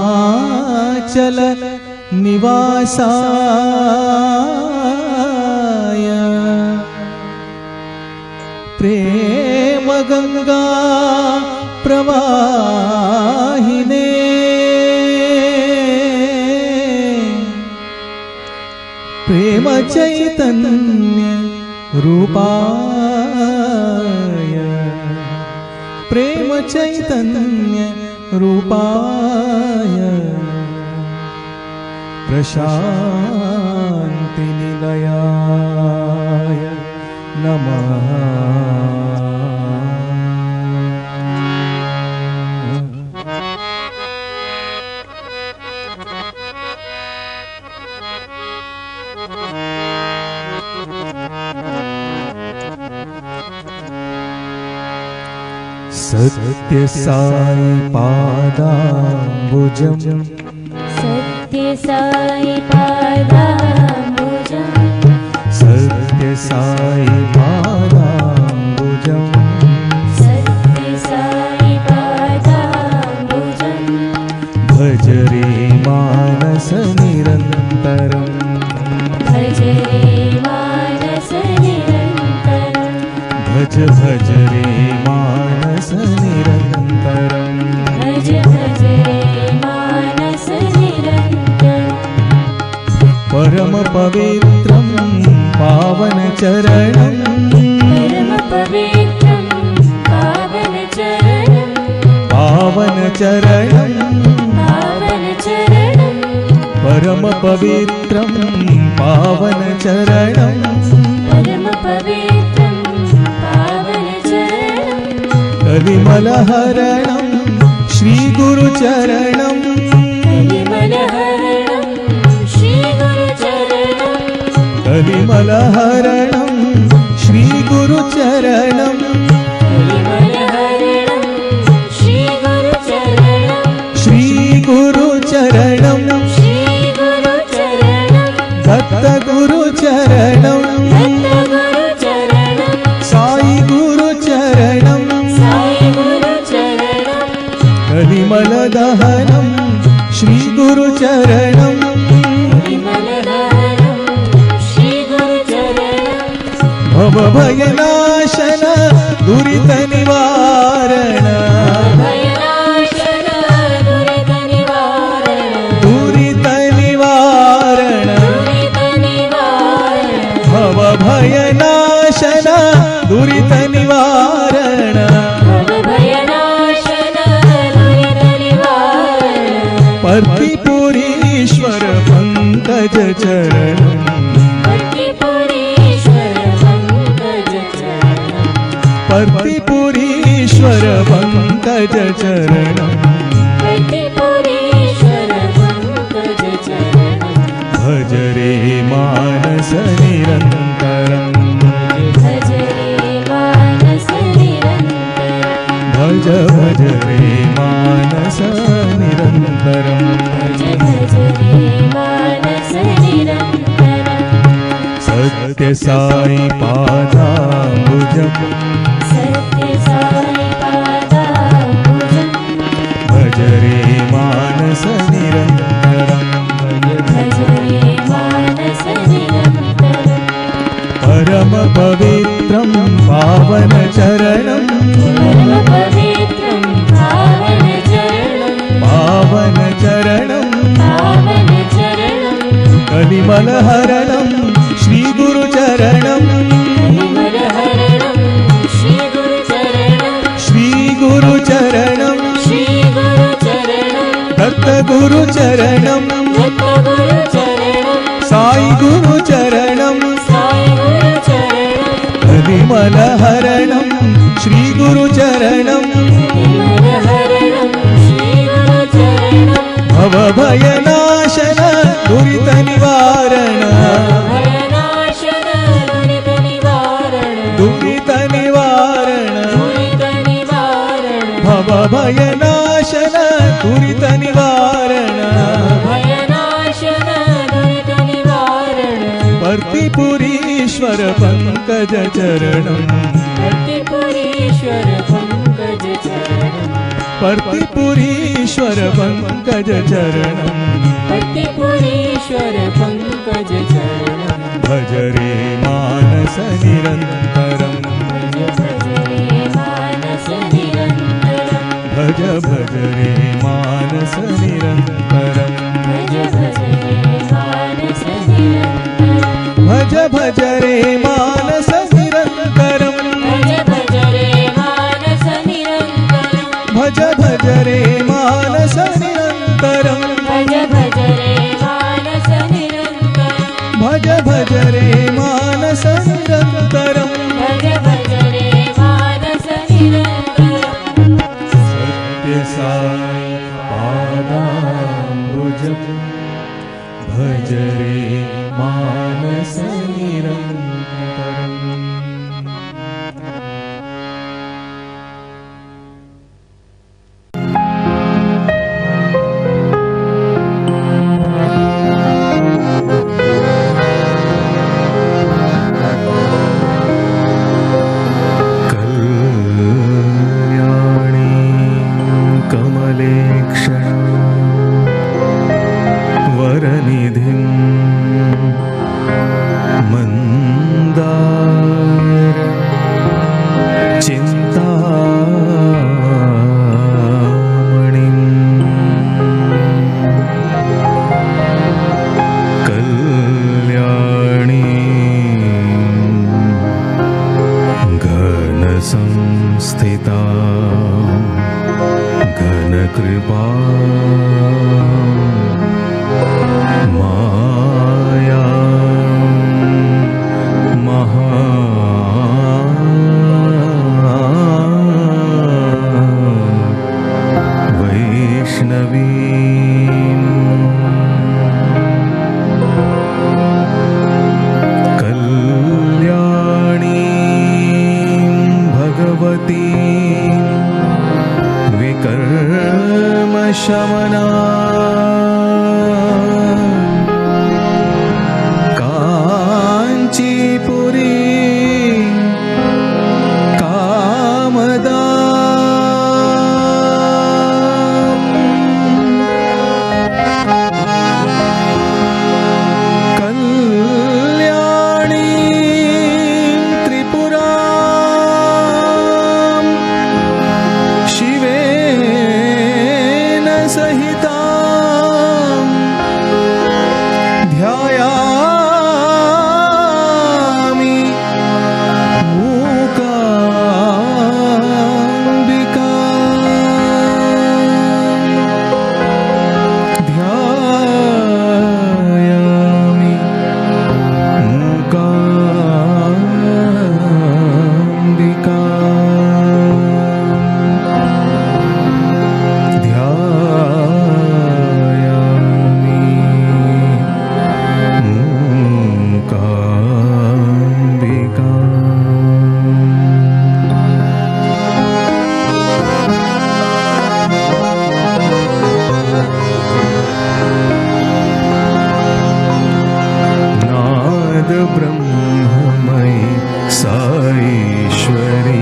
प्रेमाचल निवासाय प्रेम गंगा प्रवाहिने प्रेम चैतन्य रूपाय प्रेम चैतन्य रूपाय प्रशांति निलयाय नमः। सत्य साई पादाम्बुजं सत्य साई पादाम्बुजं सत्य साई पादाम्बुजं सत्य साई पादाम्बुजं भज रे मानस निरन्तरं भज रे मानस निरन्तरं भज भज रे मानस निरन्तरं भज भज रे मानस निरन्तरं परम पवित्रं पावन चरणं परम पवित्रं पावन चरणं पावन चरणं पावन चरणं परम पवित्रं पावन चरणं परम पवित्रं पावन चरणं कलिमलहरणं श्री गुरुचरणं कलिमलहरणं श्री गुरुचरणं कलिमलहरणं श्री गुरुचरणं कलिमलहरणं श्री गुरुचरणं श्री गुरुचरणं श्री गुरुचरणं दत्त गुरुचरणं दत्त गुरुचरणं साई गुरुचरणं साई गुरुचरणं कलिमलदहनं श्री गुरुचरणं कलिमलदहनं श्री गुरुचरणं भवभयनाशन दुरितनिवारण भयनाशन दुरितनिवारण दुरितनिवारण दुरितनिवारण भवभयनाशन दुरितनिवारण भवभयनाशन दुरितनिवारण पर्तिपुरीश्वर पंकज चरणं पर्तिपुरीश्वर पंकज चरणं पर्तिपुरीश्वर पंकज चरणं पर्तिपुरीश्वर पंकज चरणं भज भज रे मानस निरन्तरम् भज रे मानस निरन्तरम् भज भज रे मानस निरन्तरम् भज भज रे मानस निरन्तरम् सत्य साई पादाम्बुजम् सत्य साई पादाम्बुजम् भज रे मानस निरन्तरम् भज रे मानस निरन्तरम् परम पवित्रं पावन चरणं परम पवित्रं पावन चरणं पावन चरणं पावन चरणं कलिमलहरणं श्री गुरु चरणं कलिमलहरणं श्री गुरु चरणं श्री गुरु चरणं श्री गुरु चरणं दत्त गुरु चरणं दत्त गुरु चरणं साई गुरु चरणं साई गुरु चरणं कलिमलहरणं श्री गुरु चरणं कलिमलहरणं श्री गुरु चरणं भवभयनाशन दुरित निवारण भयनाशन दुरित निवारण दुरित निवारण दुरित निवारण भवभयनाशन दुरित निवारण भयनाशन दुरित निवारण पर्तिपुरीश्वर पंकज चरणं प्रतिपुरीश्वर पंकज चरणं पर्तिपुरीश्वर पंकज चरणं प्रतिपुरीश्वर पंकज चरणं भज रे मानस निरन्तरं भज भज रे मानस निरन्तरं भज भज रे मानस निरन्तरं भज भज रे मानस निरन्तरं भज भज रे मानस निरन्तरं भज भज रे मानस निरन्तरं भज भज रे मानस निरन्तरं भज भज रे मानस निरन्तरं भज भज रे मानस निरन्तरं भज भज रे मानस निरन्तरं सत्य साई पादाम्बुजम् भज रे मानस निरन्तरम् नाद ब्रह्ममयी साईश्वरी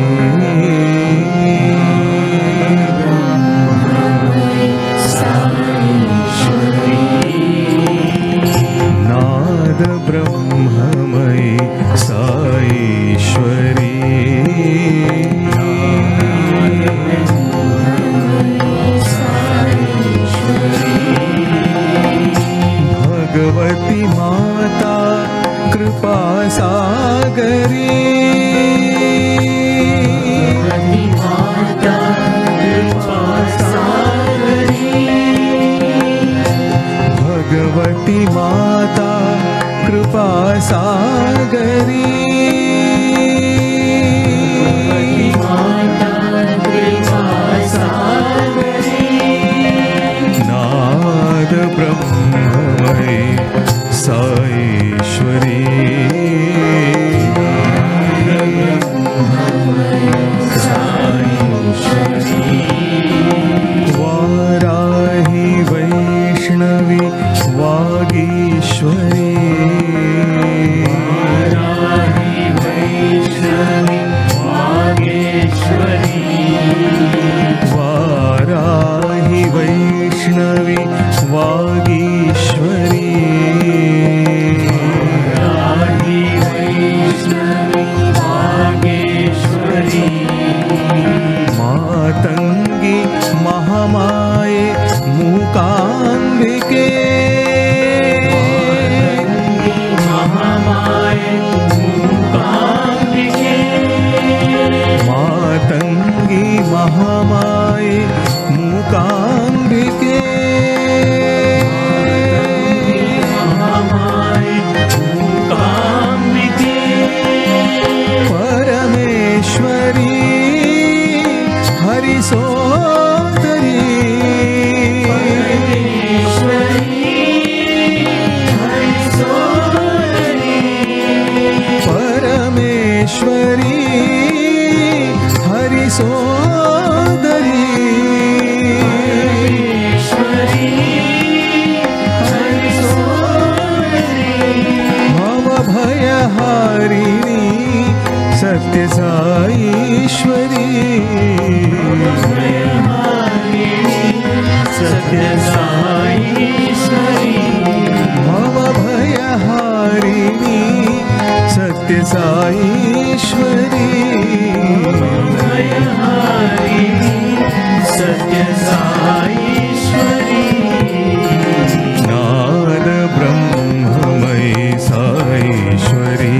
नाद ब्रह्ममयी साईश्वरी भगवती माता कृपा सागरी भगवती माता कृपा सागरी नाद ब्रह्ममयी साईश्वरी वाराही वैष्णवी वागीश्वरी वाराही वैष्णवी वागीश्वरी मातंगी महामाये मूकांबिके मातंगी महामाये मूकांबिके परमेश्वरी हरिसोदरी परमेश्वरी हरिसोदरी मम भयहारिणी सत्य साईश्वरी मम भयहारिणी सत्य साईश्वरी नाद ब्रह्ममयी साईश्वरी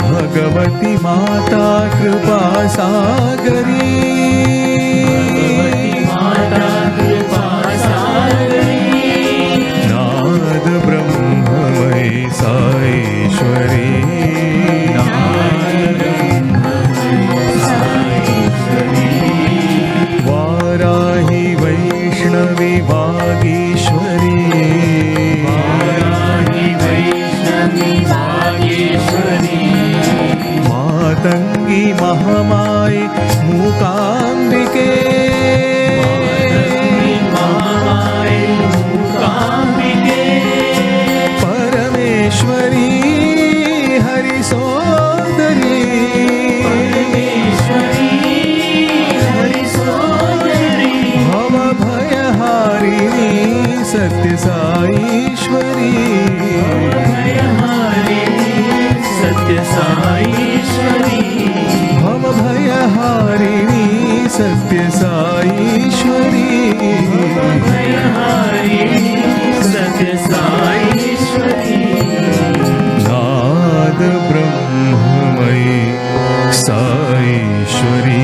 भगवती माता कृपा सागरी नाद ब्रह्ममयी साईश्वरी वाराही वैष्णवी वागीश्वरी मातंगी महामाये मूकांबिके परमेश्वरी हरिसोदरी भव भयहारिणी सत्य साईश्वरी भव भयहारिणी सत्य साईश्वरी नाद ब्रह्ममयी साईश्वरी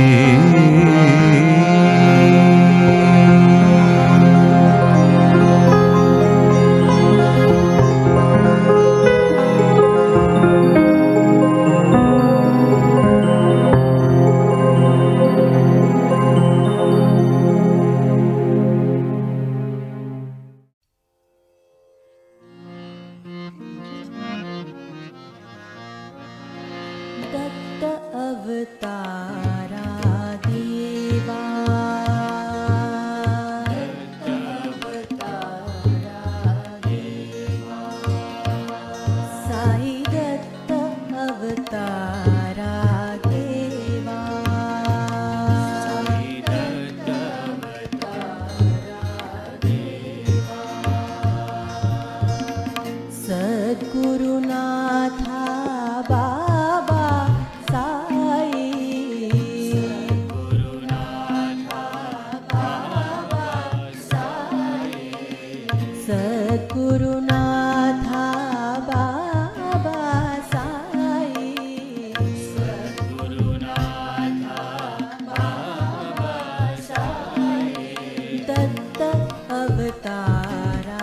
अवतारा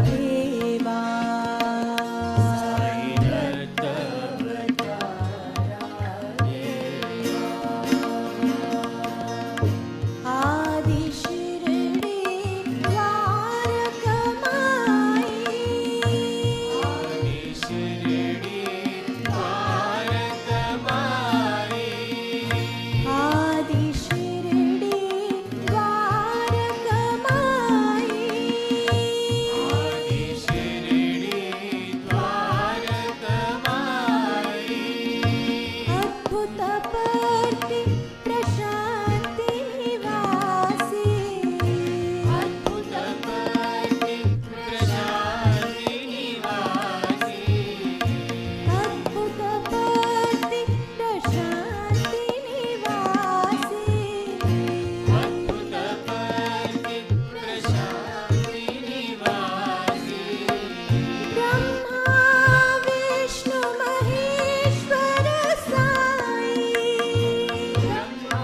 देवा आदि शिरडी आदि शिरडी अद्भुत पर्ति प्रशांति निवासी अद्भुत पर्ति प्रशांति निवासी अद्भुत पर्ति प्रशांति निवासी अद्भुत पर्ति प्रशांति निवासी ब्रह्मा विष्णु महेश्वर साई ब्रह्मा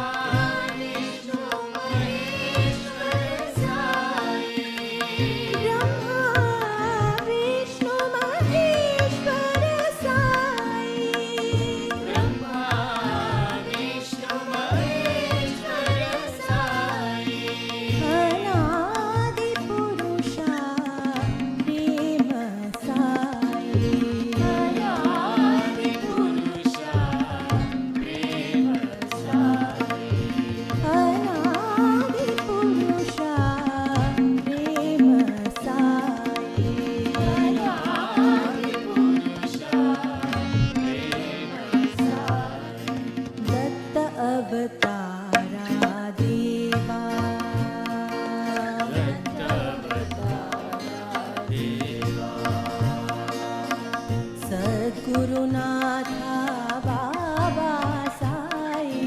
विष्णु महेश्वर साई ब्रह्मा विष्णु महेश्वर साई ब्रह्मा विष्णु महेश्वर साई अनादि पुरुषा प्रेम साई अनादि पुरुषा प्रेम साई अनादि पुरुषा प्रेम साई अनादि पुरुषा प्रेम साई दत्त अवतारा देवा दत्त अवतारा देवा सद्गुरुनाथा बाबा साई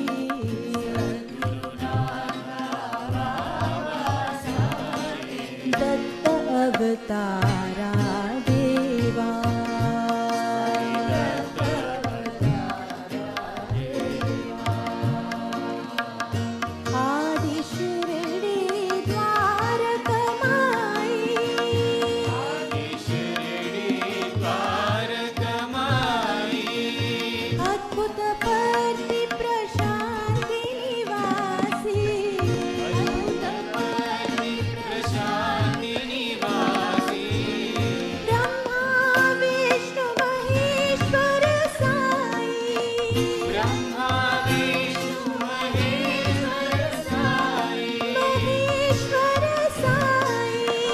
सद्गुरुनाथा बाबा साई दत्त अवतारा देवा दत्त अवतारा देवा आदि शिरडी द्वारकमाई आदि शिरडी द्वारकमाई अद्भुत पर्ति प्रशांति निवासी अद्भुत पर्ति प्रशांति निवासी ब्रह्मा विष्णु महेश्वर साई ब्रह्मा विष्णु महेश्वर साई महेश्वर साई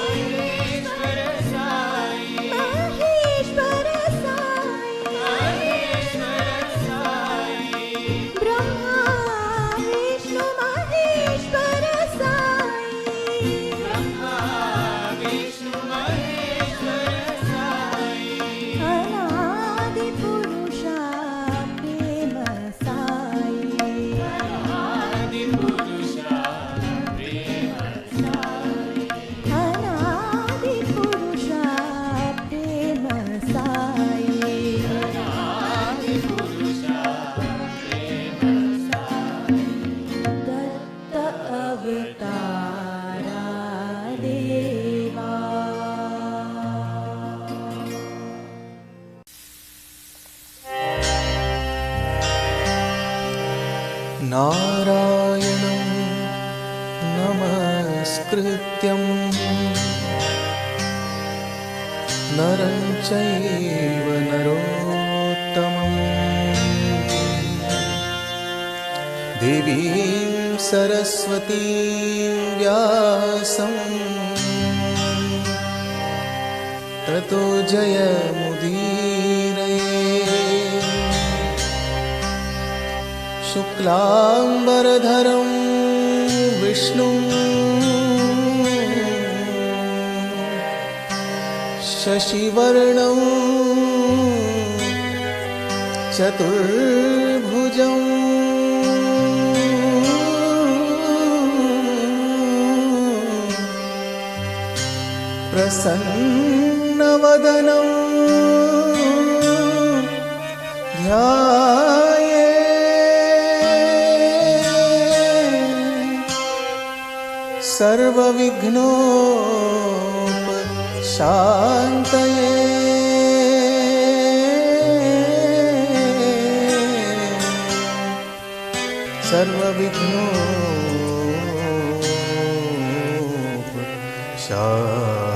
महेश्वर साई महेश्वर साई महेश्वर साई ब्रह्मा विष्णु महेश्वर साई ब्रह्मा विष्णु महेश्वर साई अनादि पुरुषा प्रेम साई अनादि पुरुषा प्रेम साई अनादि पुरुषा प्रेम साई अनादि पुरुषा प्रेम साई दत्त अवतारा देवा नारायणं नमस्कृत्यं नरं चैव नरोत्तमं देवीं सरस्वतीं व्यासं ततो जयमुदीरये शुक्लाम्बरधरं विष्णुं शशिवर्णं चतुर्भुजं प्रसन्नवदनं ध्याये सर्वविघ्नोपशान्तये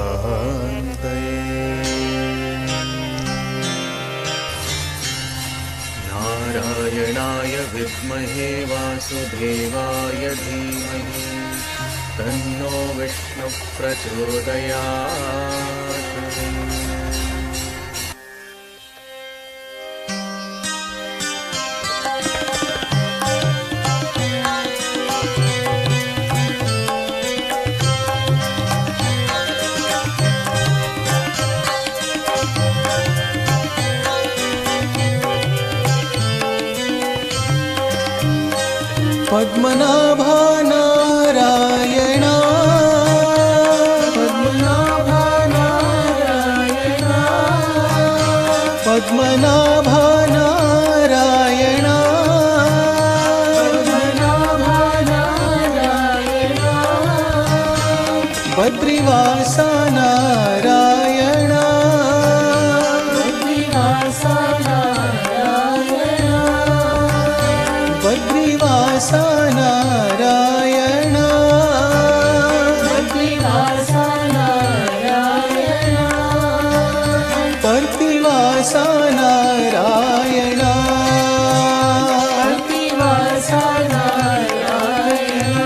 सर्वविघ्नोपशान्तये नारायणाय विद्महे वासुदेवाय धीमहि तन्नो विष्णुः प्रचोदयात्। पद्मनाभा नारायण पद्मनाभा नारायण पद्मनाभा नारायण पद्मनाभा नारायण बद्रीवासा नारायण बद्रीवासा नारायण बद्रीवासा नारायण बद्रीवासा नारायण पर्तिवासा नारायण पर्तिवासा नारायण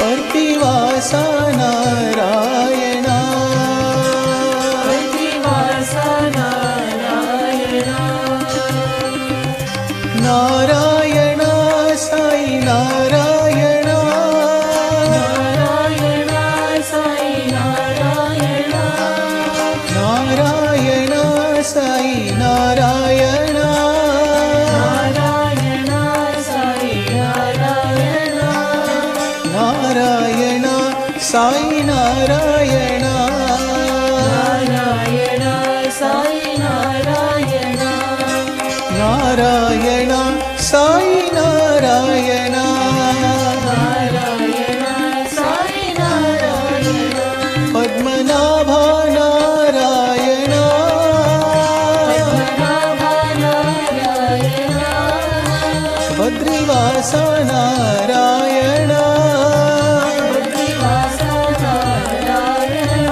पर्तिवासा नारायण पर्तिवासा नारायण नारायण साई नारायण नारायण साई नारायण नारायण साई नारायण नारायण साई नारायण नारायण साई नारायण नारायण साई नारायण नारायण साई नारायण नारायण साई नारायण पद्मनाभा नारायण पद्मनाभा नारायण बद्रीवासा नारायण बद्रीवासा नारायण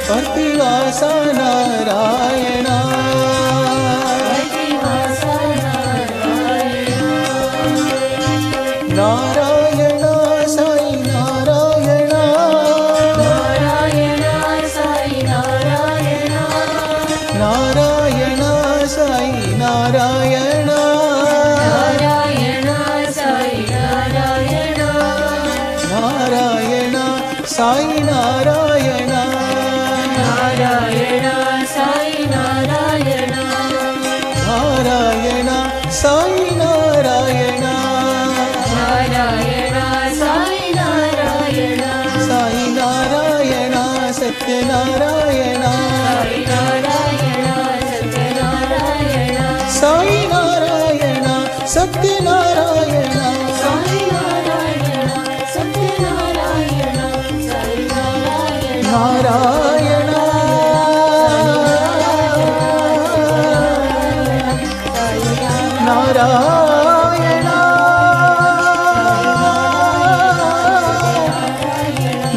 पर्तिवासा नारायण नारायण साई नारायण नारायण साई नारायण नारायण साई नारायण नारायण साई नारायण नारायण साई नारायण नारायण साई नारायण नारायण साई नारायण नारायण साई नारायण साई नारायण सत्यनारायण साई नारायण सत्यनारायण साई नारायण सत्यनारायण साई नारायण नारायण नारायण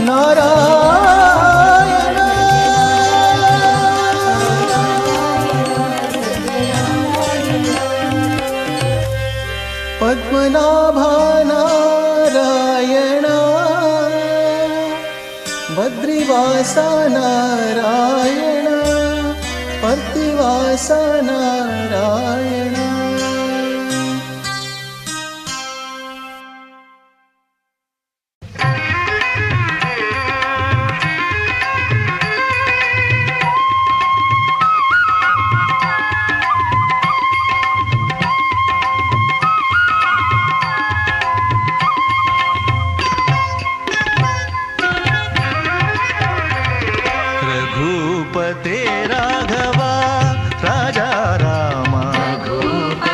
नारायण पद्मनाभा नारायण बद्रीवासा नारायण पर्तिवासा नारायण रघुपते राघवा राजा रामा रघुपते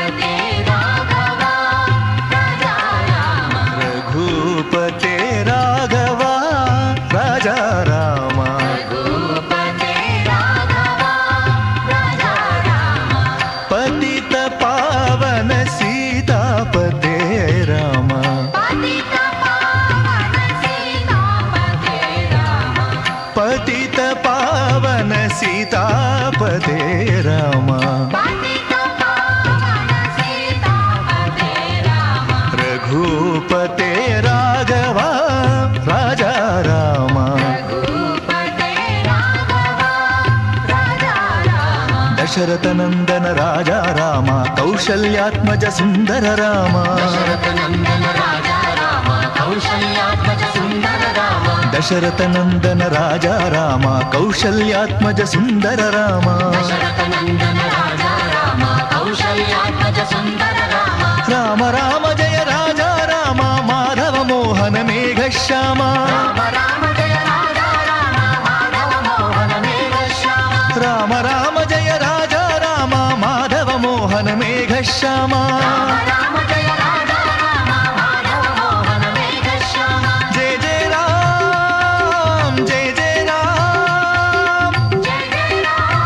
सीतापते राम रघुपते राघव राजा राम दशरथ नंदन राजा राम कौशल्यात्मज सुंदर राम दशरथ नंदन राजा राम कौशल्यात्मज सुंदर राम राम जय राजा राम माधव मोहन मेघ श्यामा राम राम जय राजा राम माधव मोहन मेघ श्यामा जय जय राम जय जय राम जय जय राम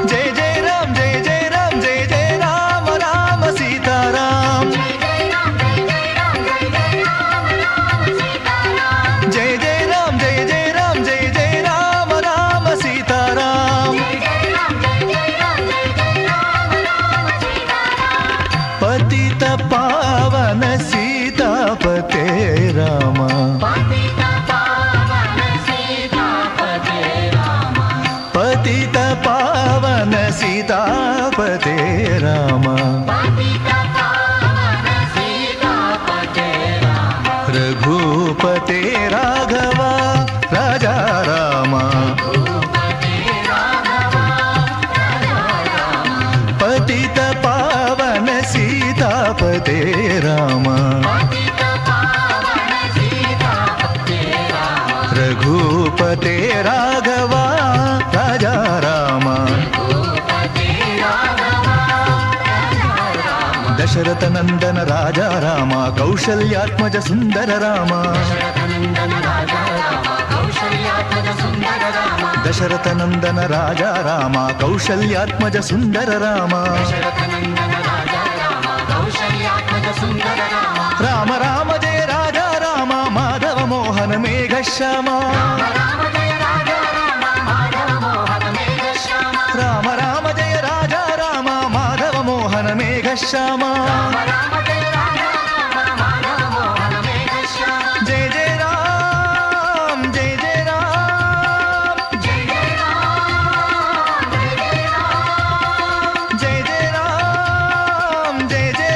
जय जय राम जय जय राम जय जय राम राम सीताराम जय जय राम जय जय राम राम सीताराम पतित पावन सीतापते राम पतित पावन सीतापते राम रघुपते राघव राजा राम पतित पावन सीतापते राम रघुपते राघव राजा राम दशरथ नंदन राजा राम कौशल्यात्मज सुंदर राम दशरथ नंदन राजा राम कौशल्यात्मज सुंदर राम राम राम जय राजा राम माधव मोहन मेघ श्यामा राम राम जय राजा राम माधव मोहन मेघ श्यामा जय जय राम जय जय राम जय जय राम जय जय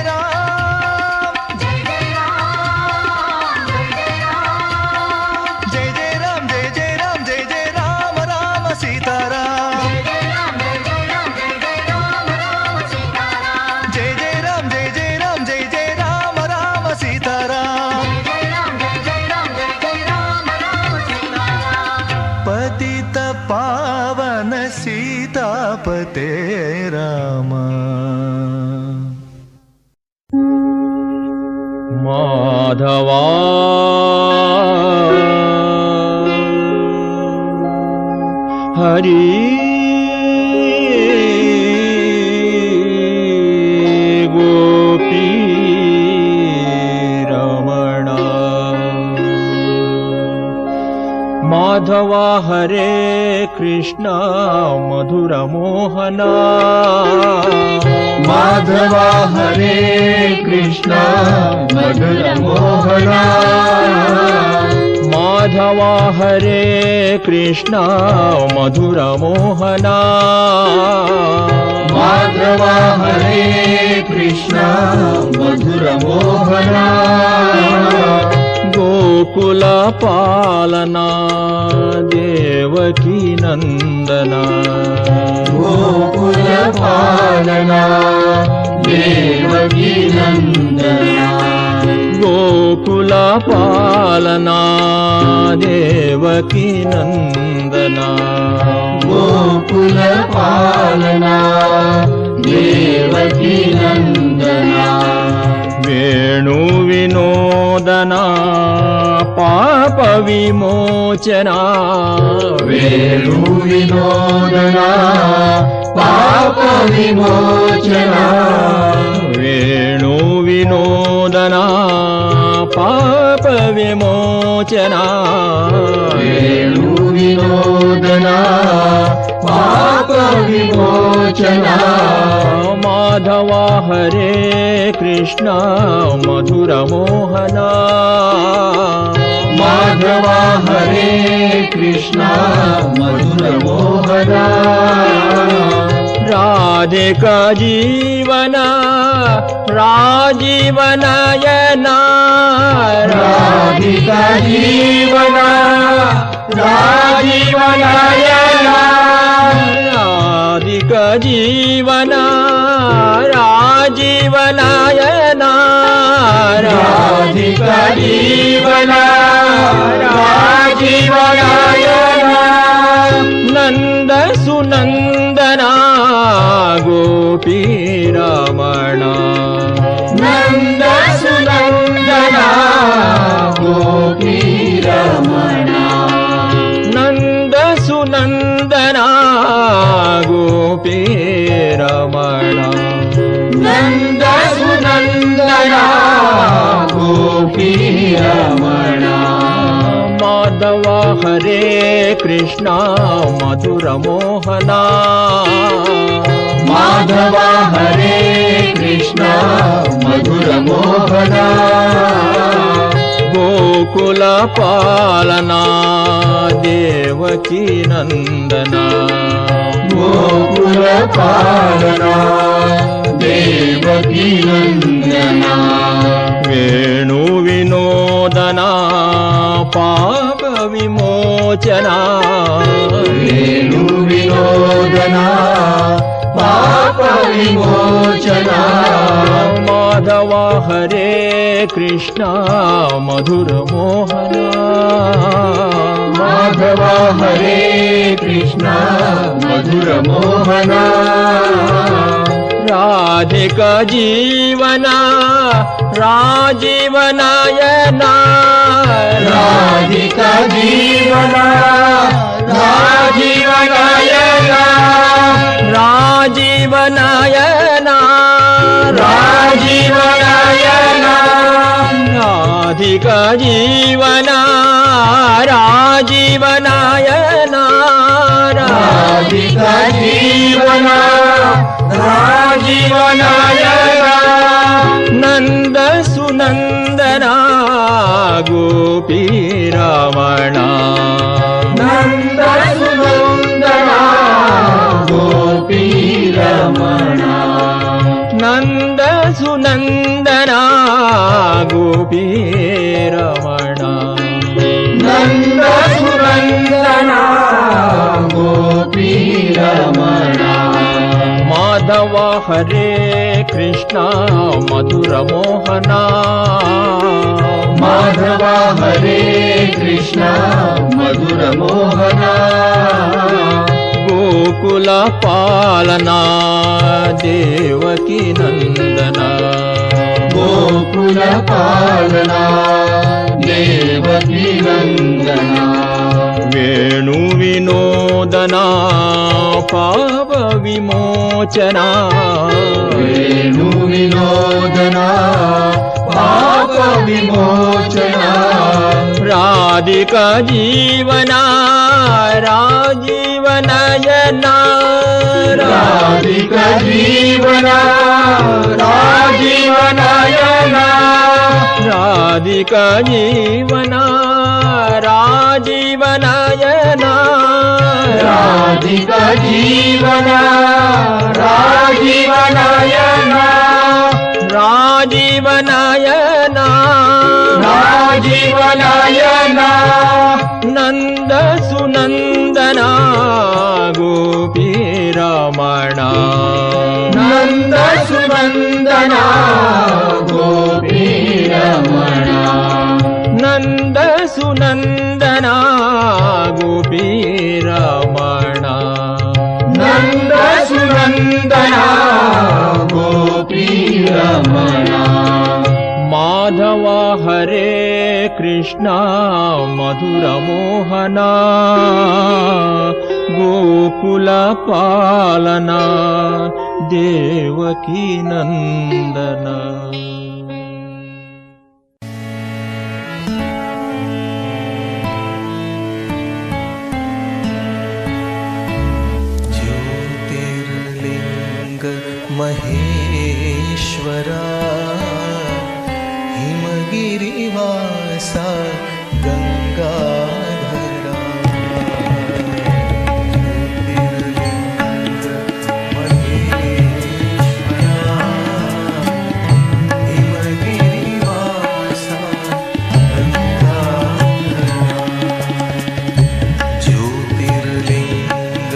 राम जय जय राम जय जय राम राम सीताराम जय जय राम राम सीताराम पतित पावन सीतापते राम माधवा हरि गोपी रमणा माधवा हरे कृष्ण मधुर मोहना माधवा हरे कृष्ण मधुर मोहना माधवा हरे कृष्ण मधुर मोहना माधवा हरे कृष्ण मधुर मोहना गोकुल पालना देवकी नंदना गोकुल पालना देवकी नंदना गोकुल पालना देवकी नंदना गोकुल पालना देवकी नंदना वेणु विनोदना पाप विमोचना वेणु विनोदना ಪಾಪ ವಿಮೋಚನ ವೇಣು ವಿನೋದನ ಪಾಪ ವಿಮೋಚನ ವೇಣು ವಿನೋದನ ಪಾಪ ವಿಮೋಚನ ಮಾಧವ ಹರೇ ಕೃಷ್ಣ ಮಧುರ ಮೋಹನ ಮಾಧವ ಹರೇ ಕೃಷ್ಣ ಮಧುರ ಮೋಹನ ರಾಧಿಕಾ ಜೀವನ ರಾಜೀವನಯನ ರಾಧಿಕಾ ಜೀವನ ರಾಜೀವನಯನ ರಾಧಿಕಾ ಜೀವನ ರಾಜೀವನಯನ ರಾಧಿಕಾ ಜೀವನ ರಾಜೀವನಯನ ನಂದ ಸುನಂದನ ಗೋಪಿ ರಮಣ ನಂದ ಸುನಂದನ ಗೋಪಿ ರಮಣ ನಂದ ಸುನಂದನ ಗೋಪಿ ರಮಣ ನಂದ ಸುನಂದನ ಗೋಪಿ ರಮಣ ಮಾಧವ ಹರೇ ಕೃಷ್ಣ ಮಧುರ ಮೋಹನ ಮಾಧವ ಹರೇ ಕೃಷ್ಣ ಮಧುರ ಮೋಹನ ಗೋಕುಲ ಪಾಲನ ದೇವಕಿ ನಂದನ ಗೋಕುಲ ಪಾಲನ ದೇವಕಿ ನಂದನ ವೇಣು ವಿನೋದನ ಪಾಪ ವಿಮೋಚನ ವೇಣು ವಿನೋದನ ಪಾಪ ವಿಮೋಚನ ಮಾಧವ ಹರೇ ಕೃಷ್ಣ ಮಧುರ ಮೋಹನ ಮಾಧವ ಹರೇ ಕೃಷ್ಣ ಮಧುರ ಮೋಹನ ರಾಧಿಕಾ ಜೀವನ ರಾಜೀವನಯನ ರಾಧಿಕಾ ಜೀವನ ರಾಜೀವನಯನ ರಾಜೀವನಯನ ರಾಜೀವನಯನ ರಾಧಿಕಾ ಜೀವನ ರಾಜೀವನಯನ ರಾಧಿಕಾ ಜೀವನ ರಾಜೀವನಯನ ನಂದ ಸುನಂದನ ಗೋಪಿ ರಮಣ ನಂದ ಸುನಂದನ ಗೋಪಿ ರಮಣ ನಂದ ಸುನಂದನ ಗೋಪಿ ರಮಣ ನಂದ ಸುನಂದನ ಗೋಪಿ ರಮಣ ಮಾಧವ ಹರೇ ಕೃಷ್ಣ ಮಧುರ ಮೋಹನ ಮಾಧವ ಹರೇ ಕೃಷ್ಣ ಮಧುರ ಮೋಹನ ಗೋಕುಲ ಪಾಲನ ದೇವಕಿ ನಂದನ ಗೋಕುಲ ಪಾಲನ ದೇವಕಿ ನಂದನ ವೇಣು ವಿನೋದನ ಪಾಪ ವಿಮೋಚನ ವೇಣು ವಿನೋದನ ಪಾಪ ವಿಮೋಚನ ರಾಧಿಕಾ ಜೀವನ ರಾಜೀವನಯನ ರಾಧಿಕಾ ಜೀವನ ರಾಜೀವನಯನ ರಾಧಿಕಾ ಜೀವನ ರಾಜೀವನಯನ ರಾಧಿಕಾ ಜೀವನ ರಾಜೀವನಯನ ರಾಜೀವನಯನ ರಾಜೀವನಯನ ನಂದ ಸುನಂದನ ಗೋಪಿ ರಮಣ ನಂದ ಸುನಂದನ ಗೋಪಿ ರಮಣ ನಂದ ಸುನಂದನ ಗೋಪಿ ರಮಣ ನಂದ ಸುನಂದನ ಗೋಪಿ ರಮಣ ಮಾಧವ ಹರೇ ಕೃಷ್ಣ ಮಧುರ ಮೋಹನ ಗೋಕುಲ ಕುಲಪಾಲನ ದೇವಕಿ ನಂದನ. ಜ್ಯೋತಿರ್ಲಿಂಗ ಮಹೇಶ್ವರ ಹಿಮಗಿರಿವಾಸ ಗಂಗಾಧರ. ಜ್ಯೋತಿರ್ಲಿಂಗ ಮಹೇಶ್ವರ ಹಿಮಗಿರಿವಾಸ ಗಂಗಾಧರ. ಜ್ಯೋತಿರ್ಲಿಂಗ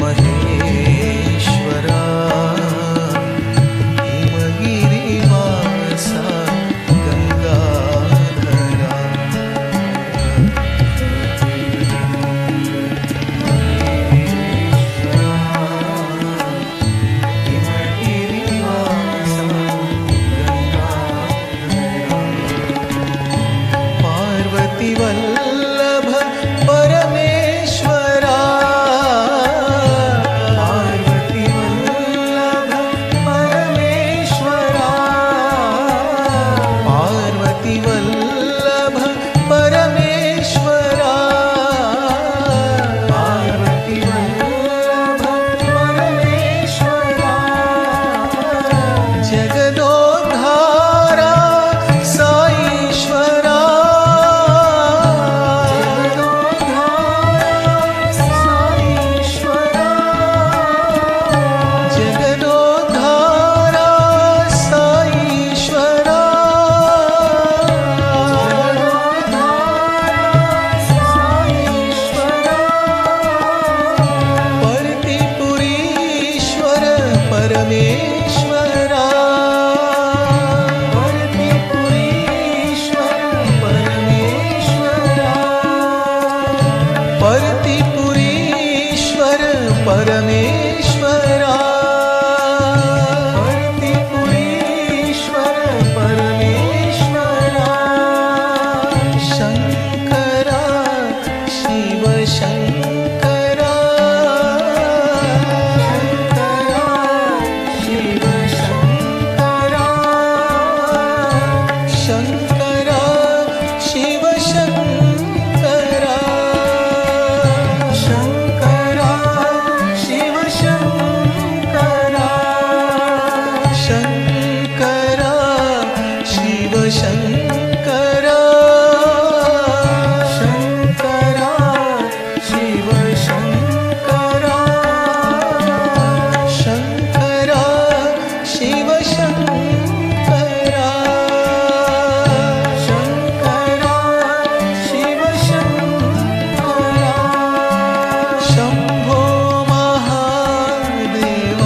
ಮಹೇಶ್ವರ ಹಿಮಗಿರಿವಾಸ ಗಂಗಾಧರ. ಹಿಮಗಿರಿವಾಸ ಗಂಗಾಧರ. ಪಾರ್ವತಿ ವಲ್ಲಭ ಪರಮೇಶ್ವರ. ಪಾರ್ವತಿ ವಲ್ಲಭ ಪರಮೇಶ್ವರ. ಪಾರ್ವತಿ ವಲ್ಲಭ ಪರಮೇಶ್ವರ. ಪಾರ್ವತಿ ವಲ್ಲಭ ಪರಮೇಶ್ವರ. ಜಗದೋದ್ಧಾರ ಸಾಯೀಶ್ವರ. ಜಗದೋದ್ಧಾರ ಸಾಯೀಶ್ವರ. ಪರ್ತಿಪುರೀಶ್ವರ ಪರಮೇಶ್ವರ. ಪರ್ತಿಪುರೀಶ್ವರ ಪರಮೇಶ್ವರ. ಪರ್ತಿಪುರೀಶ್ವರ ಪರಮೇಶ್ವರ. ಪರ್ತಿಪುರೀಶ್ವರ ಪರಮೇಶ್ವರ. ಶಂಕರ ಶಿವಶಂಕರ. ಶಂಕರ ಶಿವಶಂಕರ. ಶಂಕರ ಶಿವಶಂಕರ. ಶಂಕರ ಶಿವಶಂಕರ. ಶಂಕರ ಶಿವಶಂಕರ. ಶಂಕರ ಶಿವಶಂಕರ. ಶಂಕರ ಶಿವಶಂಕರ. ಶಂಕರ ಶಿವಶಂಕರ. ಶಂಭೋ ಮಹಾದೇವ.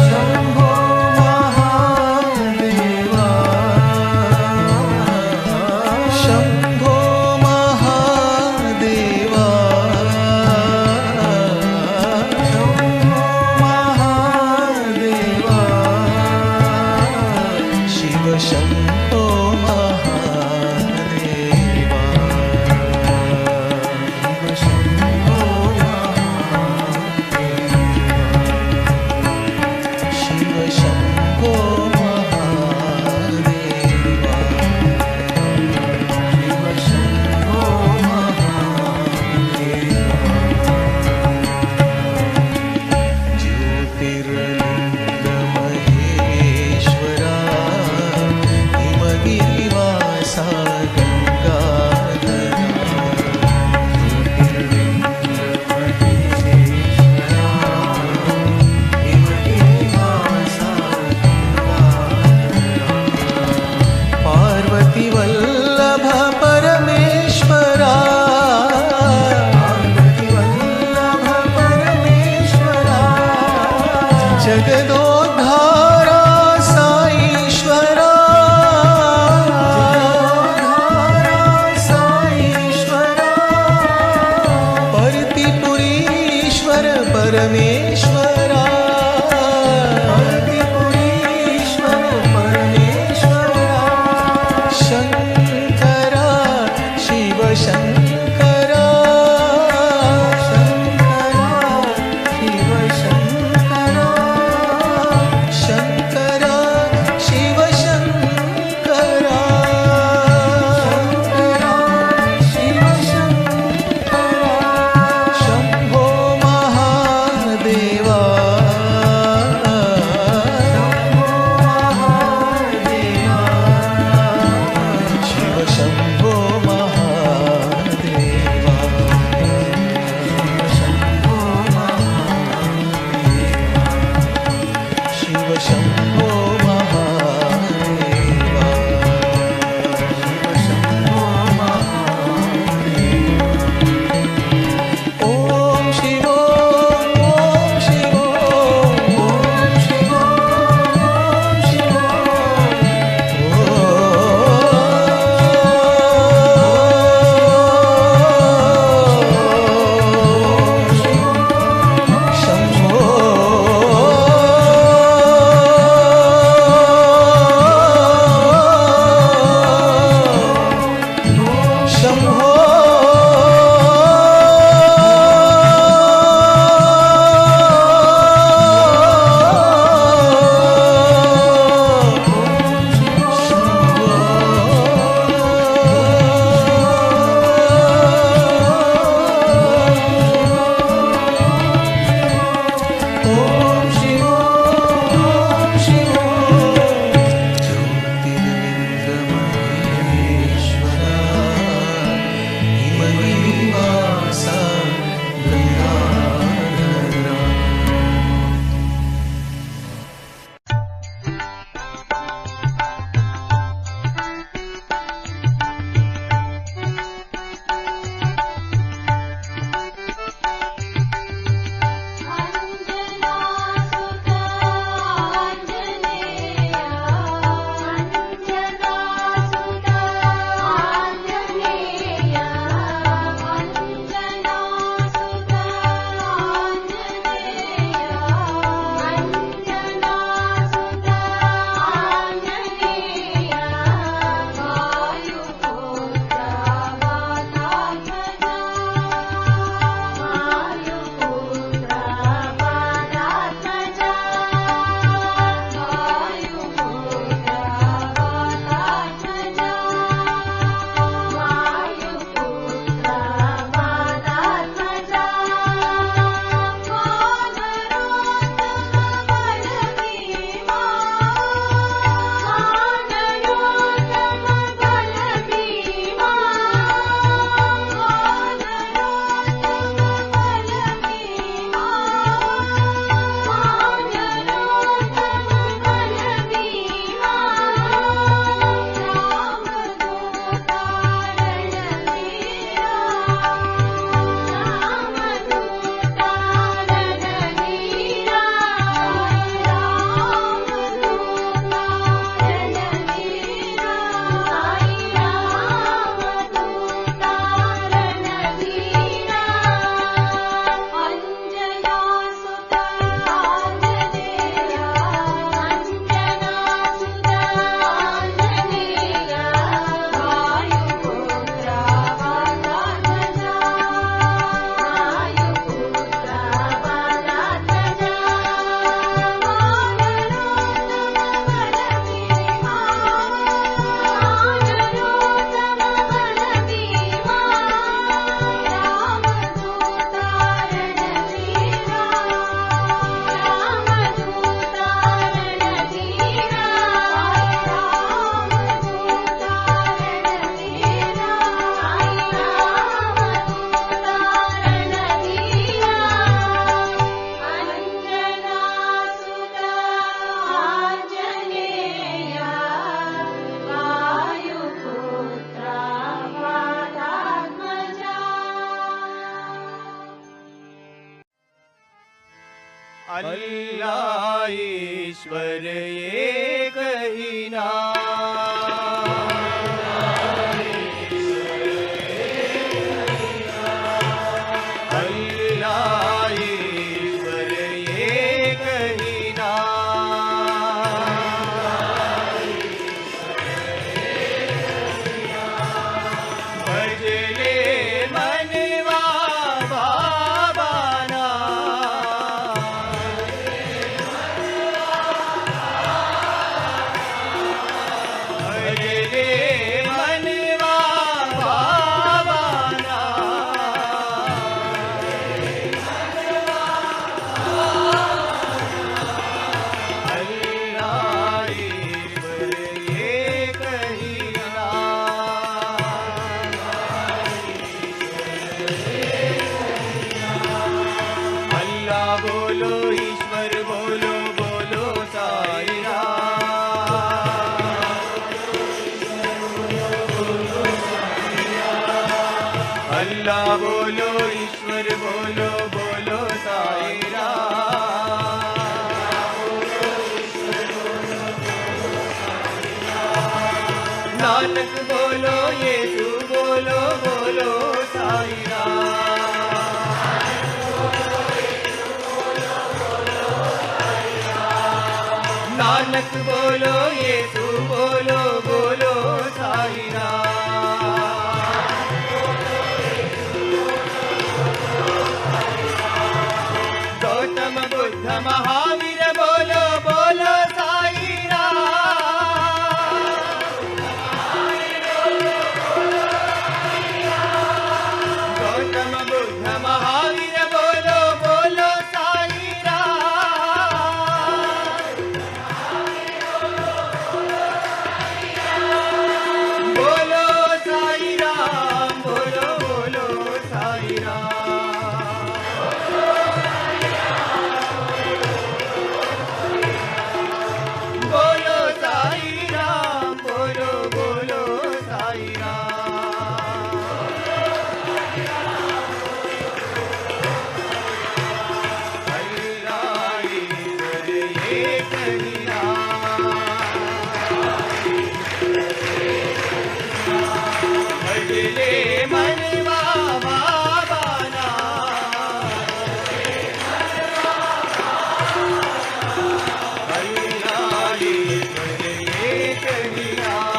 ಶಂಭೋ ಮಹಾದೇವ. ಶಂಭೋ ಮಹಾದೇವ. ಶಂಭೋ ಮಹಾದೇವ. ಶಿವ ಶಂಭೋ ಮಹಾದೇವ. ಶಿವ ಶಂಭೋ ಮಹಾದೇವ. ಶಿವ ಶಂಭೋ ಮಹಾದೇವ. ಶಿವ ಶಂಭೋ ಮಹಾದೇವ. ಜ್ಯೋತಿರ್ಲಿಂಗ ಮಹೇಶ್ವರ ಹಿಮಗಿರಿವಾಸ ಗಂಗಾಧರ. ಜ್ಯೋತಿರ್ಲಿಂಗ ಮಹೇಶ್ವರ ಹಿಮಗಿರಿವಾಸ ಗಂಗಾಧರ. ಪಾರ್ವತಿ ವಲ್ಲಭ ಪರಮೇಶ್ವರ. ಪಾರ್ವತಿ ವಲ್ಲಭ ಪರಮೇಶ್ವರ. ಜಗದೋದ್ಧಾರ ಸಾಯೀಶ್ವರ. ಜಗದೋದ್ಧಾರ ಸಾಯೀಶ್ವರ. ಪರ್ತಿಪುರೀಶ್ವರ ಪರಮೇಶ್ವರ. ಪರ್ತಿಪುರೀಶ್ವರ ಪರಮೇಶ್ವರ. ಶಂಕರ ಶಿವಶಂಕರ. अल्लाह ईश्वर एक ही नाम। अल्लाह ईश्वर एक ही नाम। भजले मनवा बाबाना। भजले मनवा बाबाना। अल्लाह ईश्वर एक ही नाम। अल्लाह बोलो ईश्वर बोलो बोलो साई राम। अल्लाह बोलो ईश्वर बोलो बोलो साई राम। नानक बोलो येसु बोलो बोलो साई राम। नानक बोलो येसु बोलो बोलो साई राम। गौतम बुद्ध महावीर बोलो बोलो साई राम। गौतम बुद्ध महावीर बोलो बोलो साई राम। बोलो साई राम बोलो बोलो साई राम। बोलो साई राम बोलो बोलो साई राम। अल्लाह ईश्वर एक ही नाम। भजले मनवा बाबाना। अल्लाह ईश्वर एक ही नाम।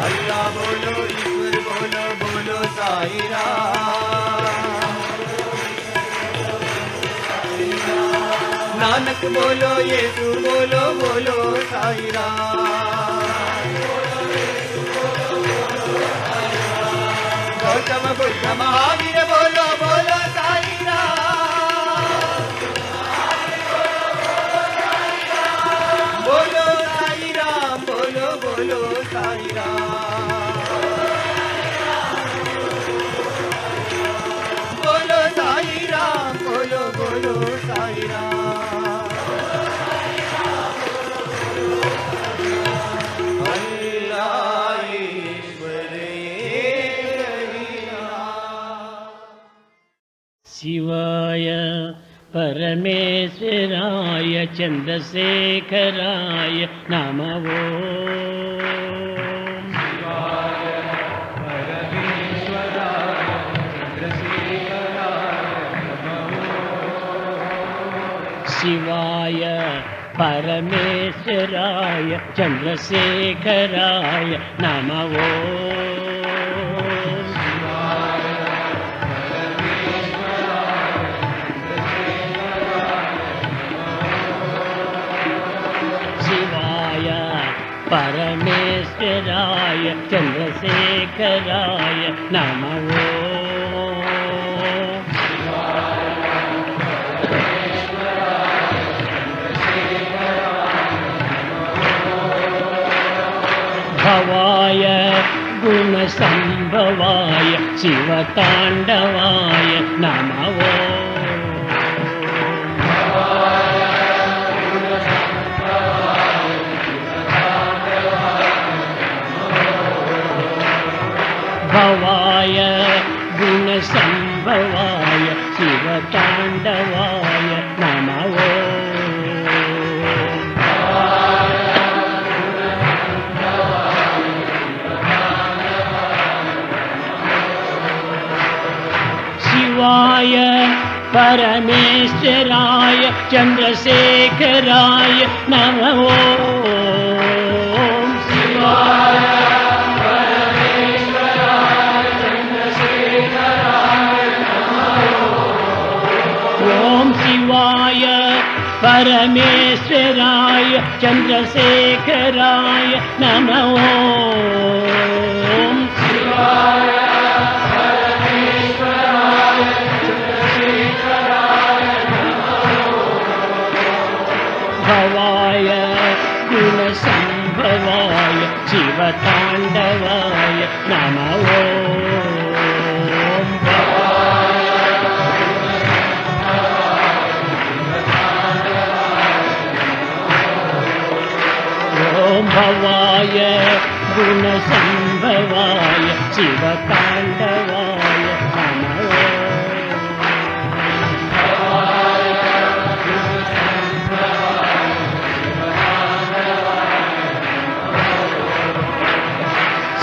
अल्लाह बोलो ईश्वर बोलो बोलो साई राम। नानक बोलो येसु बोलो बोलो साई राम। गौतम बुद्ध महावीर बोलो बोलो साई राम। बोलो साई राम बोलो बोलो साई राम। बोलो साई राम बोलो बोलो साई राम। अल्लाह ईश्वर एक ही नाम। शिवाय परमेश्वराय चन्द्रशेखराय नमः। शिवाय परमेश्वराय चन्द्रशेखराय नमः। शिवाय परमेश्वराय चन्द्रशेखराय नमः। भवाय गुणसंभवाय शिवताण्डवाय नमः। भवाय गुणसंभवाय సంభవాయ శివతాండవాయ నమో. శివాయ పరమేశ్వరాయ చంద్రశేఖరాయ నమో. శివాయ పరమేశ్వరాయ చంద్రశేఖరాయ నమో. ఓం శివాయ పరమేశ్వరాయ చంద్రశేఖరాయ నమో. శివాయ భవాయ గుణసంభవాయ శివతాండవాయ నమో. ఓం భవాయ గుణసంభవాయ శివతాండవాయ నమో.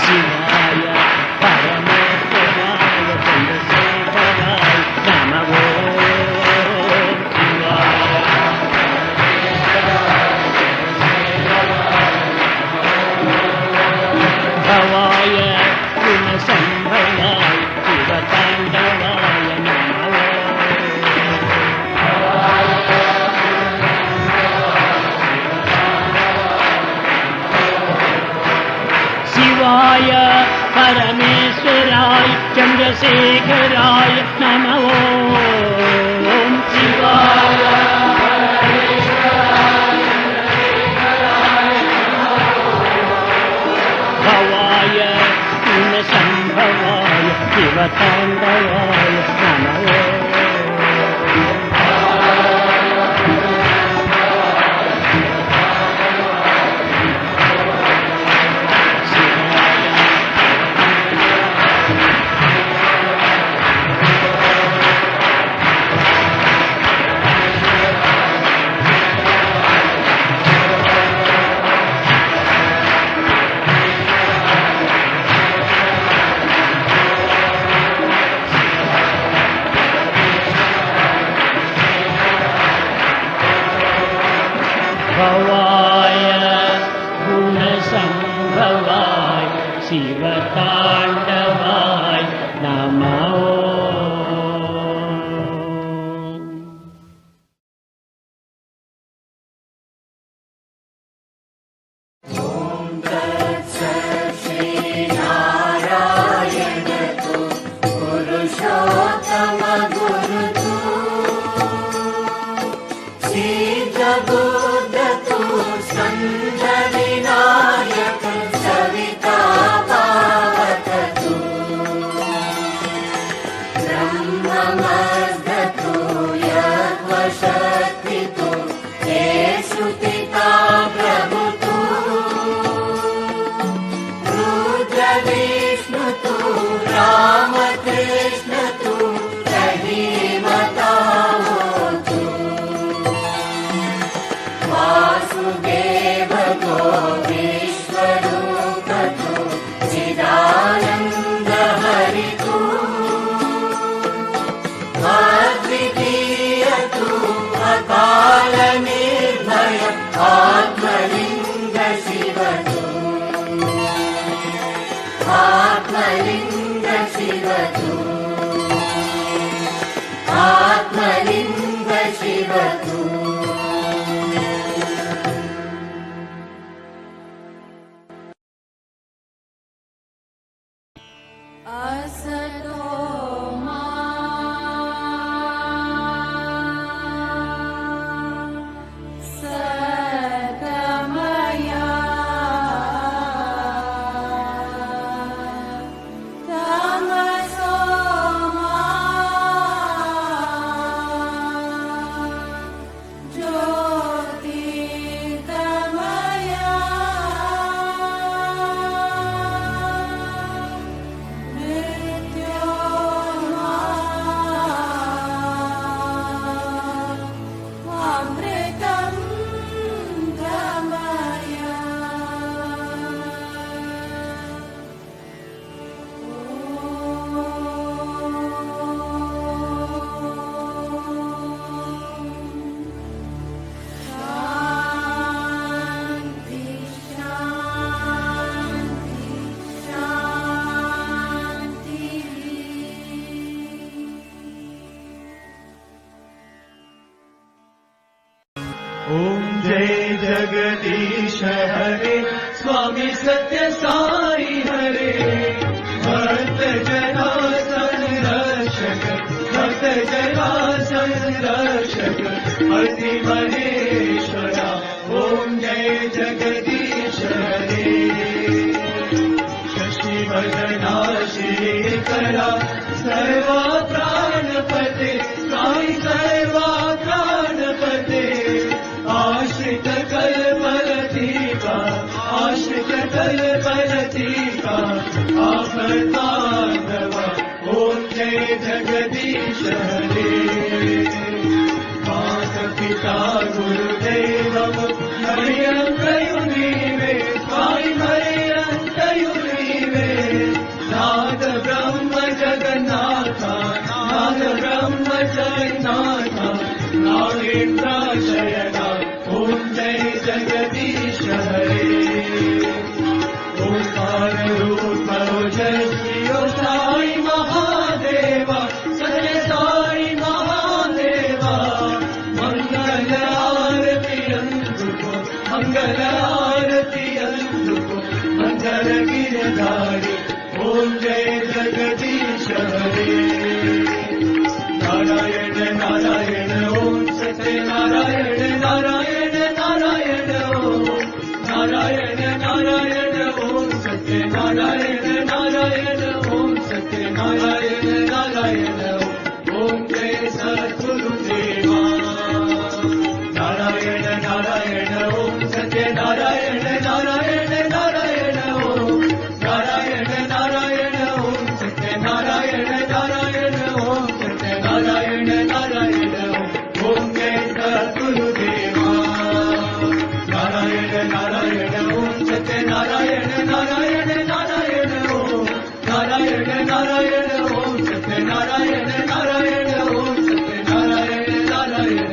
శివాయ పరమేశ్వరాయ చంద్రశేఖరాయ నమో. భవాయ గుణసంభవాయ శివతాండవాయ నమో. శివాయ పరమేశ్వరాయ చంద్రశేఖరాయ నమో. శివాయ భవాయ గుణసంభవాయ శివతాండవాయ నమో. భవాయ గుణసంభవాయ శివతాండవాయ నమో. Mrityo जगदीश हरे स्वामी सत्य साई हरे भक्त जना संरक्षक भक्त जना संरक्षक हरि महेश्वरा ओम जय जगदीश हरे शशिवदना श्रीकरा सर्वा प्राणपते साई सर्वा प्राणपते आश्रित कल्पलतीका आश्रित कल्पलतीका आपतांडव ओम जय जगदीश हरे माता पिता गुरुदेवम हरियंतयुनीवे साई हरियंतयुनीवे नाथ ब्रह्म जगन्नाथा नाथ ब्रह्म जगन्नाथा नागेन्द्राशयना ओम जय जगदीश हरे ओंकार रूप ओजस्वियो साई महादेवा सत्य साई महादेवा मंगल आरती अंधुको मंगल आरती अंधुको मंगल गिरधारी ओम जय जगदीश हरे नारायण नारायण ओम सत्य नारायण नारायण नारायण ओम नारायण नारायण ओम सत्य नारायण नारायण ओम सत्य नारायण नारायण ओम जय सद्गुरुदेवा नारायण नारायण ओम सत्य नारायण नारायण नारायण ओम नारायण नारायण ओम सत्य नारायण नारायण ओम सत्य नारायण नारायण ओम जय सद्गुरुदेवा नारायण नारायण ओम सत्य नारायण नारायण नारायण ओम नारायण नारायण ओम सत्य नारायण नारायण ओम सत्य नारायण नारायण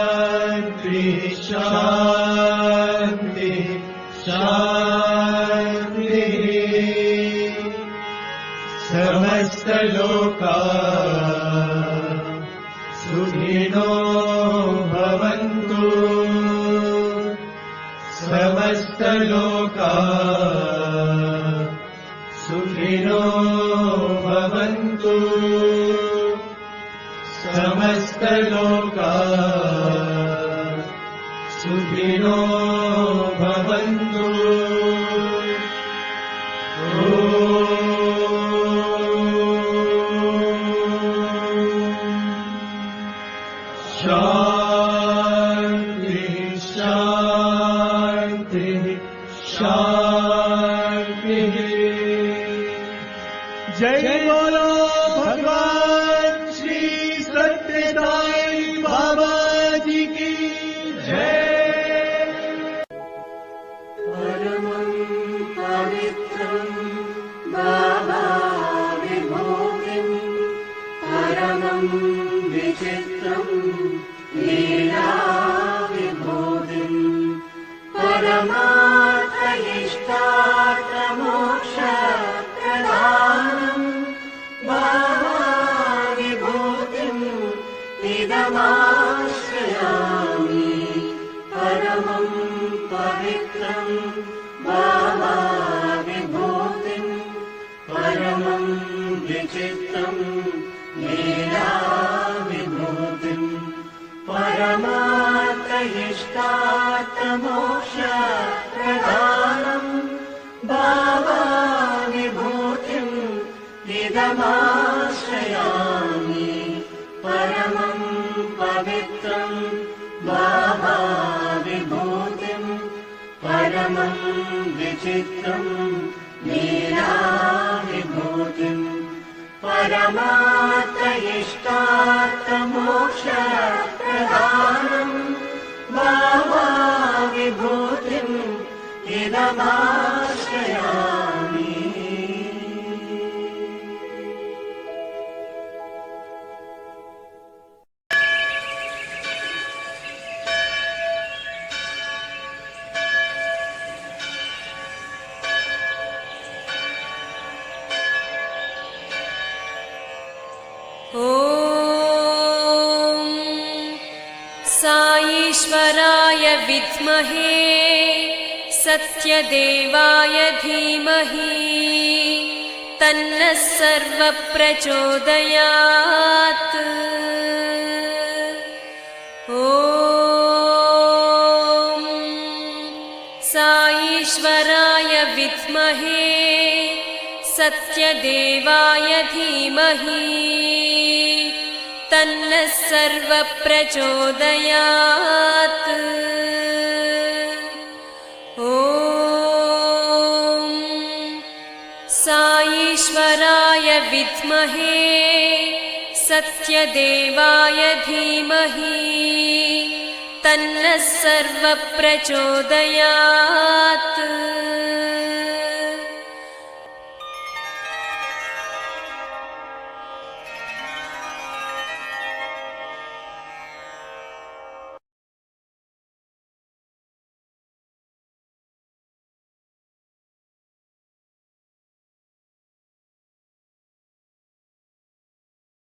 शांति शांति शांति समस्त लोका सुखिनो भवन्तु समस्त लोका सुखिनो भवन्तु समस्त लोका सुखिनो भवन्तु शांति शांति शांति जय बोलो भगवान श्री सत्य साई बाबा जी की जय। परमं पवित्रं बाबा विभूतिं परमं विचित्रं लीला विभूतिं परमार्थ इष्टार्थमोक्ष प्रदानं बाबा विभूतिं इदमाश्रयामि परमं पवित्रं बाबा विभूतिं परमं विचित्रं लीला विभूतिं परमार्थ इष्टार्थमोक्ष प्रदानं बाबा विभूतिं इदमाश्रयामि परमं पवित्रं बाबा विभूतिं परमं विचित्रं लीला विभूतिं परमार्थ इष्टार्थमोक्ष प्रदानं बाबा विभूतिं इदमाश्रयामि साईश्वराय विद्महे सत्यदेवाय धीमहि तन्नः सर्वप्रचोदयात्। ॐ साईश्वराय विद्महे सत्यदेवाय धीमहि तन्नः सर्वप्रचोदयात्। ॐ साईश्वराय विद्महे सत्यदेवाय धीमहि तन्नः सर्वप्रचोदयात्।